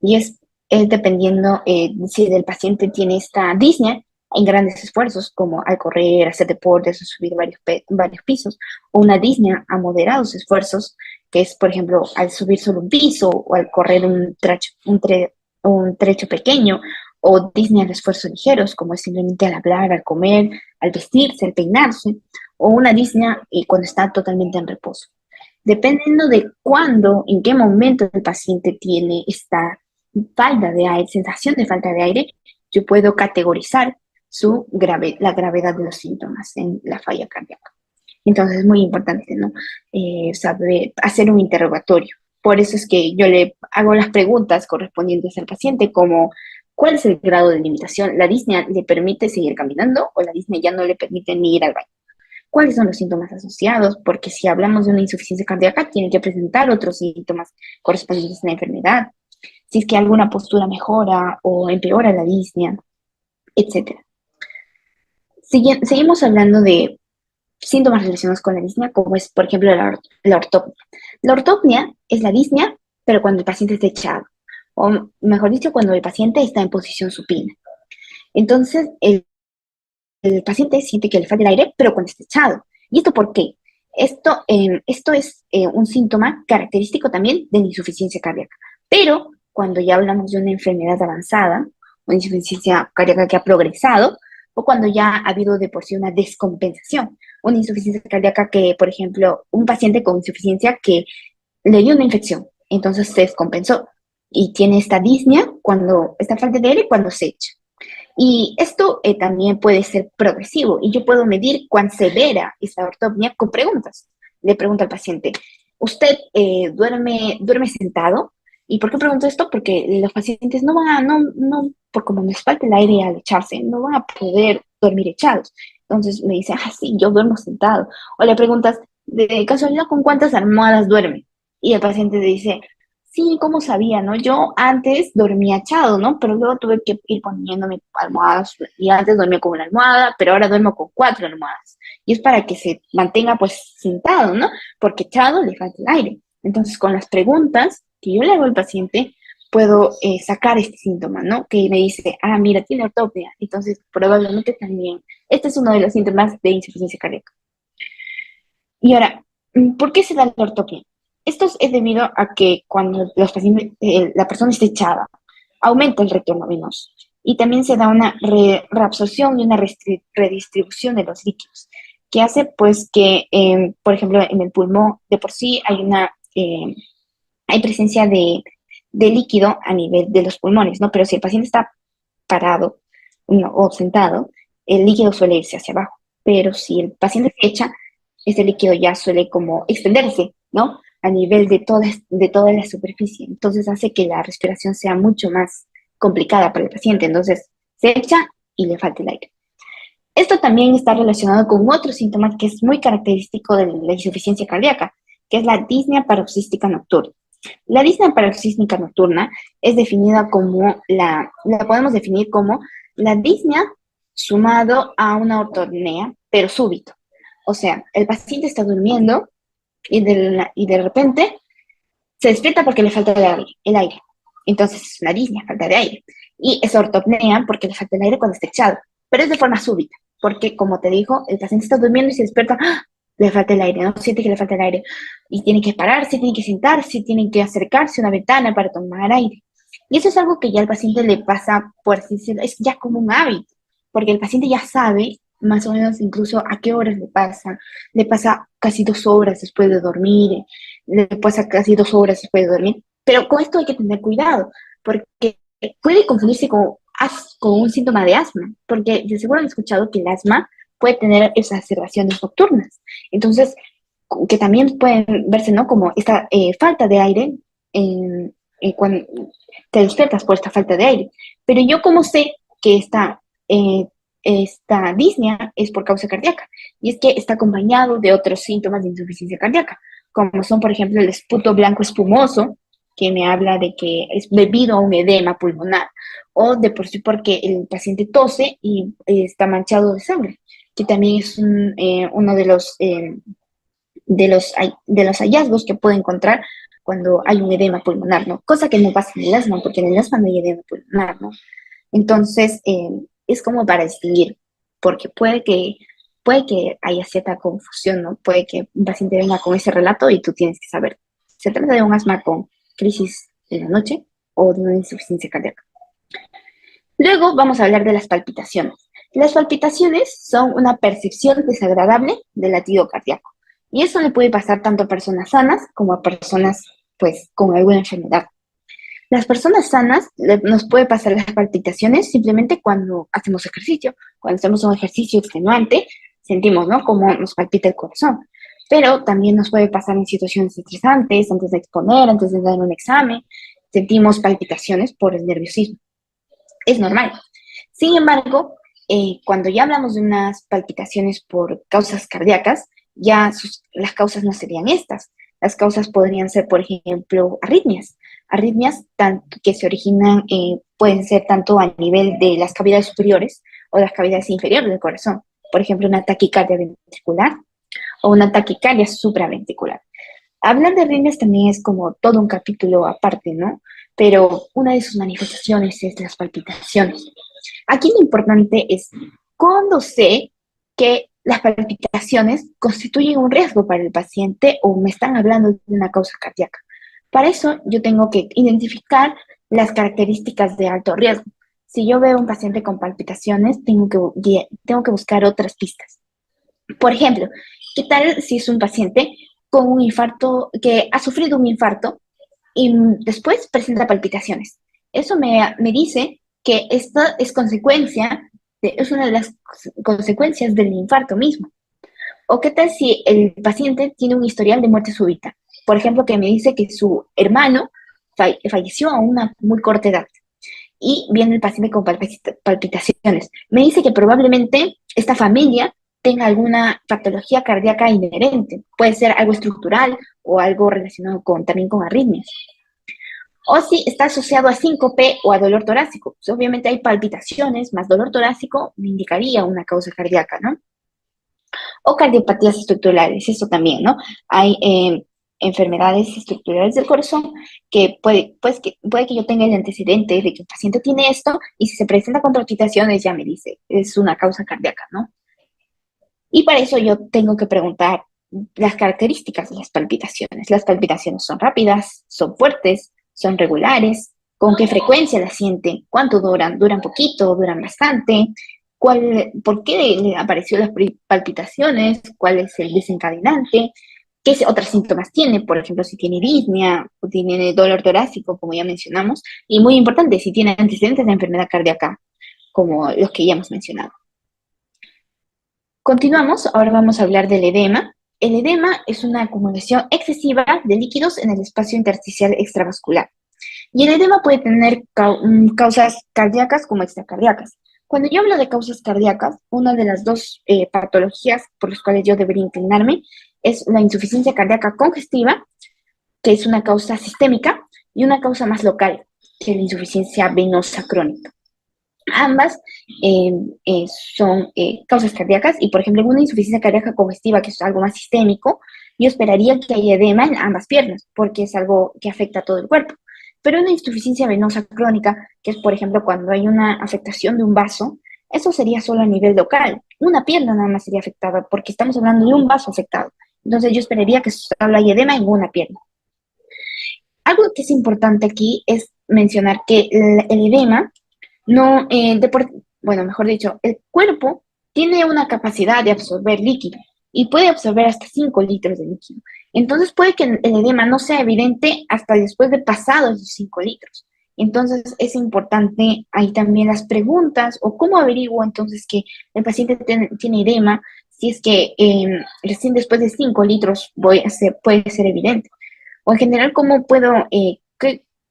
Y es dependiendo si el paciente tiene esta disnea en grandes esfuerzos, como al correr, hacer deportes o subir varios pisos, o una disnea a moderados esfuerzos, que es, por ejemplo, al subir solo un piso o al correr un trecho pequeño, o disnea de esfuerzos ligeros, como es simplemente al hablar, al comer, al vestirse, al peinarse, o una disnea cuando está totalmente en reposo. Dependiendo de cuándo, en qué momento el paciente tiene esta falta de aire, sensación de falta de aire, yo puedo categorizar la gravedad de los síntomas en la falla cardíaca. Entonces es muy importante, ¿no? Saber hacer un interrogatorio. Por eso es que yo le hago las preguntas correspondientes al paciente, como ¿cuál es el grado de limitación? ¿La disnea le permite seguir caminando o la disnea ya no le permite ni ir al baño? ¿Cuáles son los síntomas asociados? Porque si hablamos de una insuficiencia cardíaca, tiene que presentar otros síntomas correspondientes a la enfermedad. Si es que alguna postura mejora o empeora la disnea, etc. Seguimos hablando de síntomas relacionados con la disnea, como es, por ejemplo, la ortopnia. La ortopnia es la disnea, pero cuando el paciente está echado, o mejor dicho, cuando el paciente está en posición supina. Entonces, el paciente siente que le falta el aire, pero cuando está echado. ¿Y esto por qué? Esto es un síntoma característico también de la insuficiencia cardíaca. Pero cuando ya hablamos de una enfermedad avanzada, una insuficiencia cardíaca que ha progresado, o cuando ya ha habido de por sí una descompensación, una insuficiencia cardíaca que, por ejemplo, un paciente con insuficiencia que le dio una infección, entonces se descompensó y tiene esta disnea, esta falta de aire cuando se echa. Y esto también puede ser progresivo y yo puedo medir cuán severa es la ortopnia con preguntas. Le pregunto al paciente, ¿usted duerme sentado? ¿Y por qué pregunto esto? Porque los pacientes no van a, no, por como les falta el aire al echarse, no van a poder dormir echados. Entonces me dice, ah, sí, yo duermo sentado. O le preguntas, de casualidad, ¿con cuántas almohadas duerme? Y el paciente dice, sí, ¿cómo sabía, no? Yo antes dormía echado, ¿no? Pero luego tuve que ir poniéndome almohadas y antes dormía con una almohada, pero ahora duermo con 4 almohadas. Y es para que se mantenga pues sentado, ¿no? Porque echado le falta el aire. Entonces, con las preguntas que yo le hago al paciente, puedo sacar este síntoma, ¿no? Que me dice, ah, mira, tiene ortopnia. Entonces, probablemente también, este es uno de los síntomas de insuficiencia cardíaca. Y ahora, ¿por qué se da la ortopnia? Esto es debido a que cuando los pacientes, la persona está echada, aumenta el retorno venoso. Y también se da una reabsorción y una redistribución de los líquidos, que hace pues que, por ejemplo, en el pulmón de por sí hay presencia de líquido a nivel de los pulmones, ¿no? Pero si el paciente está parado o sentado, el líquido suele irse hacia abajo. Pero si el paciente se echa, este líquido ya suele como extenderse, ¿no? A nivel de toda la superficie. Entonces hace que la respiración sea mucho más complicada para el paciente. Entonces se echa y le falta el aire. Esto también está relacionado con otro síntoma que es muy característico de la insuficiencia cardíaca, que es la disnea paroxística nocturna. La disnea paroxística nocturna es definida como la podemos definir como la disnea sumado a una ortopnea, pero súbito. O sea, el paciente está durmiendo y de repente se despierta porque le falta el aire. Entonces es una disnea, falta de aire. Y es ortopnea porque le falta el aire cuando está echado, pero es de forma súbita, porque como te dijo, el paciente está durmiendo y se despierta, ¡ah! Le falta el aire, no siente que le falta el aire. Y tiene que pararse, tiene que sentarse, tiene que acercarse a una ventana para tomar aire. Y eso es algo que ya al paciente le pasa, por así decirlo, es ya como un hábito, porque el paciente ya sabe más o menos incluso a qué horas le pasa casi 2 horas después de dormir, le pasa casi 2 horas después de dormir, pero con esto hay que tener cuidado, porque puede confundirse con un síntoma de asma, porque de seguro han escuchado que el asma puede tener exacerbaciones nocturnas. Entonces, que también pueden verse, ¿no? Como esta falta de aire cuando te despiertas por esta falta de aire. Pero yo como sé que eh, esta disnea es por causa cardíaca, y es que está acompañado de otros síntomas de insuficiencia cardíaca, como son, por ejemplo, el esputo blanco espumoso, que me habla de que es debido a un edema pulmonar, o de por sí porque el paciente tose y está manchado de sangre, que también es uno de los hallazgos que puede encontrar cuando hay un edema pulmonar, ¿no? Cosa que no pasa en el asma, porque en el asma no hay edema pulmonar, ¿no? Entonces, es como para distinguir, porque puede que haya cierta confusión, ¿no? Puede que un paciente venga con ese relato y tú tienes que saber, ¿se trata de un asma con crisis de la noche o de una insuficiencia cardíaca? Luego vamos a hablar de las palpitaciones. Las palpitaciones son una percepción desagradable del latido cardíaco. Y eso le puede pasar tanto a personas sanas como a personas pues con alguna enfermedad. Las personas sanas nos puede pasar las palpitaciones simplemente cuando hacemos ejercicio. Cuando hacemos un ejercicio extenuante, sentimos, ¿no? Como nos palpita el corazón. Pero también nos puede pasar en situaciones estresantes, antes de exponer, antes de dar un examen. Sentimos palpitaciones por el nerviosismo. Es normal. Sin embargo, cuando ya hablamos de unas palpitaciones por causas cardíacas, las causas no serían estas. Las causas podrían ser, por ejemplo, arritmias. Arritmias que se originan, pueden ser tanto a nivel de las cavidades superiores o las cavidades inferiores del corazón. Por ejemplo, una taquicardia ventricular o una taquicardia supraventricular. Hablar de arritmias también es como todo un capítulo aparte, ¿no? Pero una de sus manifestaciones es las palpitaciones. Aquí lo importante es cuando sé que las palpitaciones constituyen un riesgo para el paciente o me están hablando de una causa cardíaca. Para eso yo tengo que identificar las características de alto riesgo. Si yo veo un paciente con palpitaciones, tengo que buscar otras pistas. Por ejemplo, ¿qué tal si es un paciente con un infarto, que ha sufrido un infarto y después presenta palpitaciones? Eso me dice que esto es consecuencia, es una de las consecuencias del infarto mismo. ¿O qué tal si el paciente tiene un historial de muerte súbita? Por ejemplo, que me dice que su hermano falleció a una muy corta edad y viene el paciente con palpitaciones. Me dice que probablemente esta familia tenga alguna patología cardíaca inherente. Puede ser algo estructural o algo relacionado también con arritmias. O si está asociado a síncope o a dolor torácico. Pues obviamente hay palpitaciones más dolor torácico, me indicaría una causa cardíaca, ¿no? O cardiopatías estructurales, eso también, ¿no? Hay enfermedades estructurales del corazón que puede que yo tenga el antecedente de que el paciente tiene esto y si se presenta con palpitaciones ya me dice, es una causa cardíaca, ¿no? Y para eso yo tengo que preguntar las características de las palpitaciones. Las palpitaciones son rápidas, son fuertes, son regulares, con qué frecuencia las siente, cuánto duran, duran poquito, duran bastante, por qué le apareció las palpitaciones, cuál es el desencadenante, qué otros síntomas tiene, por ejemplo, si tiene disnea o tiene dolor torácico, como ya mencionamos, y muy importante, si tiene antecedentes de enfermedad cardíaca, como los que ya hemos mencionado. Continuamos, ahora vamos a hablar del edema. El edema es una acumulación excesiva de líquidos en el espacio intersticial extravascular. Y el edema puede tener causas cardíacas como extracardíacas. Cuando yo hablo de causas cardíacas, una de las dos patologías por las cuales yo debería inclinarme es la insuficiencia cardíaca congestiva, que es una causa sistémica, y una causa más local, que es la insuficiencia venosa crónica. Ambas son causas cardíacas y, por ejemplo, en una insuficiencia cardíaca congestiva, que es algo más sistémico, yo esperaría que haya edema en ambas piernas, porque es algo que afecta a todo el cuerpo. Pero una insuficiencia venosa crónica, que es, por ejemplo, cuando hay una afectación de un vaso, eso sería solo a nivel local. Una pierna nada más sería afectada, porque estamos hablando de un vaso afectado. Entonces yo esperaría que solo haya edema en una pierna. Algo que es importante aquí es mencionar que el edema no, bueno, mejor dicho, el cuerpo tiene una capacidad de absorber líquido y puede absorber hasta 5 litros de líquido. Entonces puede que el edema no sea evidente hasta después de pasados los 5 litros. Entonces es importante ahí también las preguntas o cómo averiguo entonces que el paciente tiene edema, si es que recién después de 5 litros puede ser evidente. O en general, ¿cómo puedo,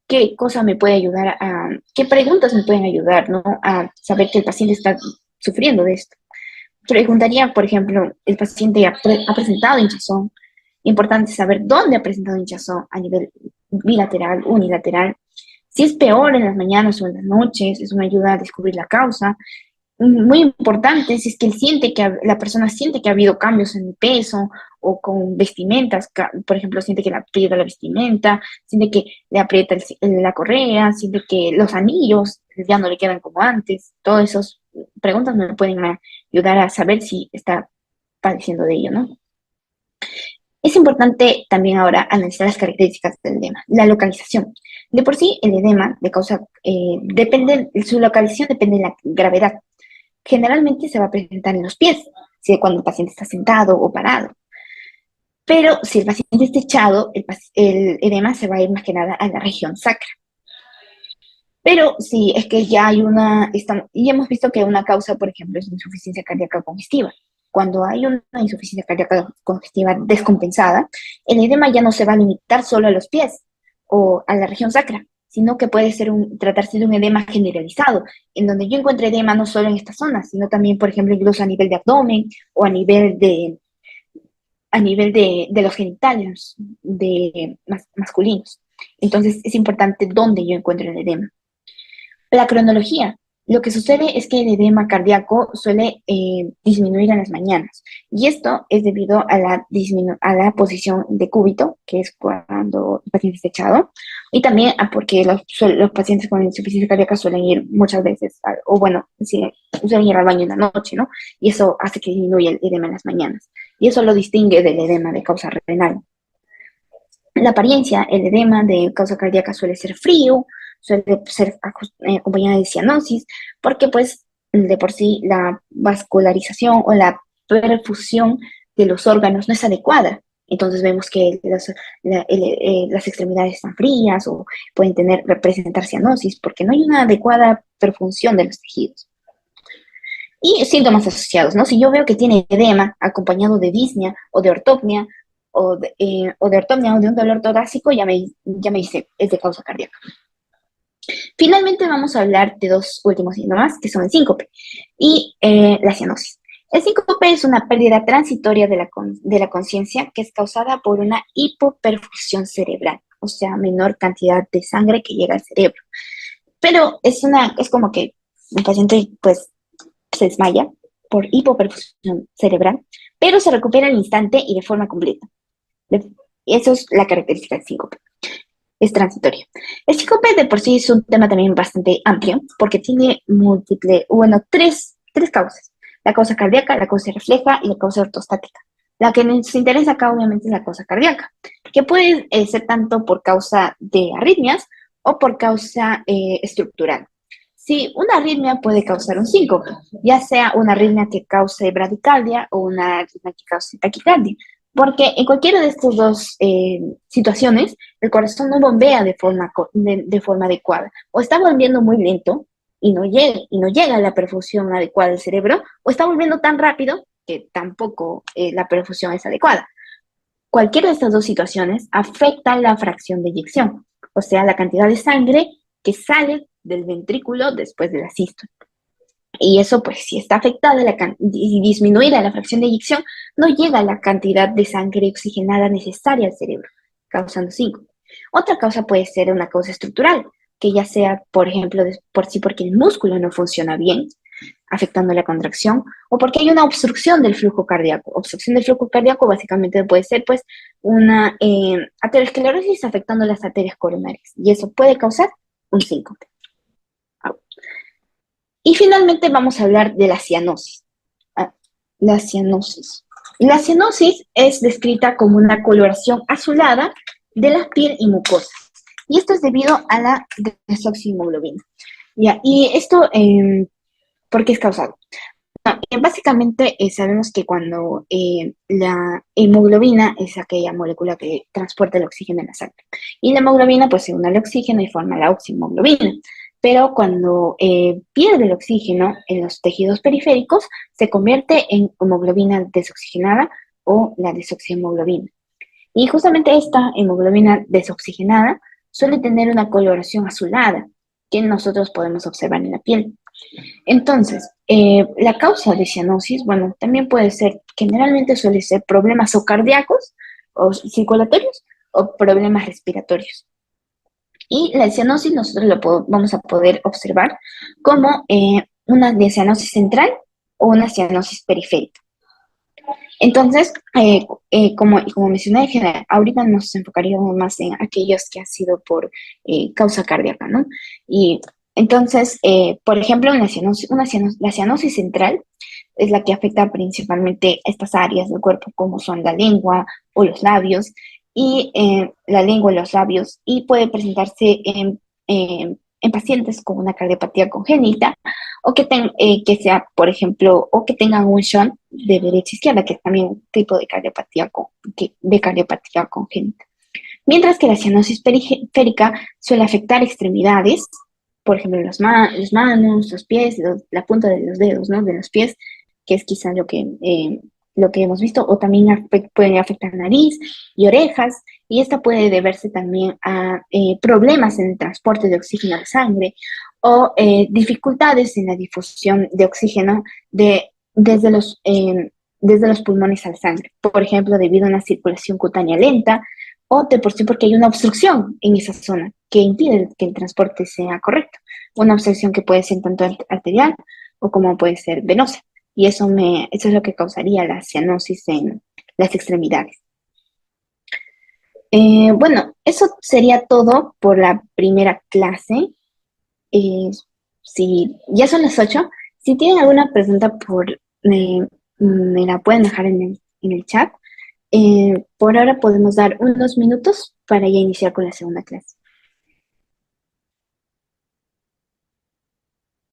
qué cosa me puede ayudar qué preguntas me pueden ayudar, ¿no? A saber que el paciente está sufriendo de esto? Preguntaría, por ejemplo, el paciente ha presentado hinchazón. Importante saber dónde ha presentado hinchazón a nivel bilateral, unilateral. Si es peor en las mañanas o en las noches, eso me ayuda a descubrir la causa. Muy importante si es que la persona siente que ha habido cambios en el peso o con vestimentas, por ejemplo, siente que le aprieta la vestimenta, siente que le aprieta la correa, siente que los anillos ya no le quedan como antes. Todas esas preguntas me pueden ayudar a saber si está padeciendo de ello, ¿no? Es importante también ahora analizar las características del edema. La localización. De por sí, el edema su localización depende de la gravedad. Generalmente se va a presentar en los pies, si cuando el paciente está sentado o parado. Pero si el paciente está echado, el edema se va a ir más que nada a la región sacra. Pero si es que ya y hemos visto que una causa, por ejemplo, es insuficiencia cardíaca congestiva. Cuando hay una insuficiencia cardíaca congestiva descompensada, el edema ya no se va a limitar solo a los pies o a la región sacra, sino que puede tratarse de un edema generalizado, en donde yo encuentro edema no solo en esta zona, sino también, por ejemplo, incluso a nivel de abdomen o a nivel de los genitales masculinos. Entonces es importante dónde yo encuentro el edema. La cronología. Lo que sucede es que el edema cardíaco suele disminuir en las mañanas y esto es debido a la posición de cúbito, que es cuando el paciente está echado, y también porque los pacientes con insuficiencia cardíaca suelen ir muchas veces, suelen ir al baño en la noche, ¿no? Y eso hace que disminuya el edema en las mañanas y eso lo distingue del edema de causa renal. La apariencia, el edema de causa cardíaca suele ser frío, suele ser acompañada de cianosis, porque pues de por sí la vascularización o la perfusión de los órganos no es adecuada. Entonces vemos que las extremidades están frías o pueden presentar cianosis porque no hay una adecuada perfunción de los tejidos. Y síntomas asociados, ¿no? Si yo veo que tiene edema acompañado de disnea o de ortopnia, o de ortopnia o de un dolor torácico, ya me dice, es de causa cardíaca. Finalmente vamos a hablar de dos últimos síntomas, que son el síncope y la cianosis. El síncope es una pérdida transitoria de la conciencia que es causada por una hipoperfusión cerebral, o sea, menor cantidad de sangre que llega al cerebro. Pero es como que el paciente pues se desmaya por hipoperfusión cerebral, pero se recupera al instante y de forma completa. Eso es la característica del síncope. Es transitoria. El síncope de por sí es un tema también bastante amplio, porque tiene tres causas. La causa cardíaca, la causa refleja y la causa ortostática. La que nos interesa acá obviamente es la causa cardíaca, que puede ser tanto por causa de arritmias o por causa estructural. Si una arritmia puede causar un síncope, ya sea una arritmia que cause bradicardia o una arritmia que cause taquicardia, porque en cualquiera de estas dos situaciones, el corazón no bombea de forma adecuada, o está volviendo muy lento y no llega a la perfusión adecuada al cerebro, o está volviendo tan rápido que tampoco la perfusión es adecuada. Cualquiera de estas dos situaciones afecta la fracción de eyección, o sea, la cantidad de sangre que sale del ventrículo después de la sístole. Y eso, pues, si está afectada y disminuida la fracción de eyección, no llega a la cantidad de sangre oxigenada necesaria al cerebro, causando síncope. Otra causa puede ser una causa estructural, que ya sea, por ejemplo, porque el músculo no funciona bien, afectando la contracción, o porque hay una obstrucción del flujo cardíaco. Obstrucción del flujo cardíaco básicamente puede ser, pues, una aterosclerosis afectando las arterias coronarias, y eso puede causar un síncope. Y finalmente vamos a hablar de la cianosis. La cianosis. La cianosis es descrita como una coloración azulada de la piel y mucosa. Y esto es debido a la desoxihemoglobina. ¿Ya? Y esto, ¿por qué es causado? Básicamente sabemos que cuando la hemoglobina es aquella molécula que transporta el oxígeno en la sangre. Y la hemoglobina pues se une al oxígeno y forma la oxihemoglobina. Pero cuando pierde el oxígeno en los tejidos periféricos, se convierte en hemoglobina desoxigenada o la desoxihemoglobina. Y justamente esta hemoglobina desoxigenada suele tener una coloración azulada que nosotros podemos observar en la piel. Entonces, la causa de cianosis, bueno, también puede ser, generalmente suele ser problemas o cardíacos o circulatorios o problemas respiratorios. Y la cianosis nosotros vamos a poder observar como una cianosis central o una cianosis periférica. Entonces, como mencioné, ahorita nos enfocaríamos más en aquellos que han sido por causa cardíaca, ¿no? Y entonces, por ejemplo, la cianosis central es la que afecta principalmente estas áreas del cuerpo, como son la lengua o los labios, y la lengua y los labios, y puede presentarse en pacientes con una cardiopatía congénita, o que sea, por ejemplo, o que tengan un shunt de derecha a izquierda, que es también un tipo de cardiopatía congénita. Mientras que la cianosis periférica suele afectar extremidades, por ejemplo, las manos, los pies, la punta de los dedos, ¿no? De los pies, que es quizá lo que hemos visto, o también puede afectar nariz y orejas, y esta puede deberse también a problemas en el transporte de oxígeno a la sangre o dificultades en la difusión de oxígeno desde los pulmones a la sangre, por ejemplo, debido a una circulación cutánea lenta o de por sí porque hay una obstrucción en esa zona que impide que el transporte sea correcto. Una obstrucción que puede ser tanto arterial o como puede ser venosa. Y eso es lo que causaría la cianosis en las extremidades. Bueno, eso sería todo por la primera clase. Si ya son las 8, si tienen alguna pregunta me la pueden dejar en el chat. Por ahora podemos dar unos minutos para ya iniciar con la segunda clase.